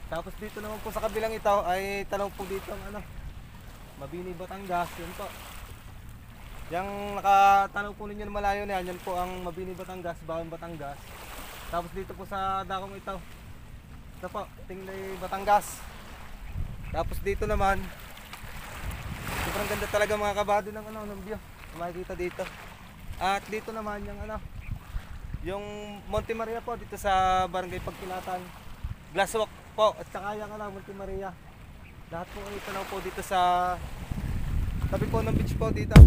Tapos dito naman po sa kabilang ito ay tanong po dito ang ano, Mabini, Batangas, yun po. Yang nakatanaw po ninyo na malayo na yan, yan po ang Mabini, Batangas, Baon, Batangas. Tapos dito po sa dakong ito po, Tinglay, Batangas. Tapos dito naman, sobrang ganda talaga mga kabado ng ano, ng view. Makikita dito. At dito naman yung ano, yung Monte Maria po dito sa Barangay Pagkilatan. Glasswalk po at saka yung ano, Monte Maria. Lahat po ay tanaw po dito sa tabi po ng beach po dito.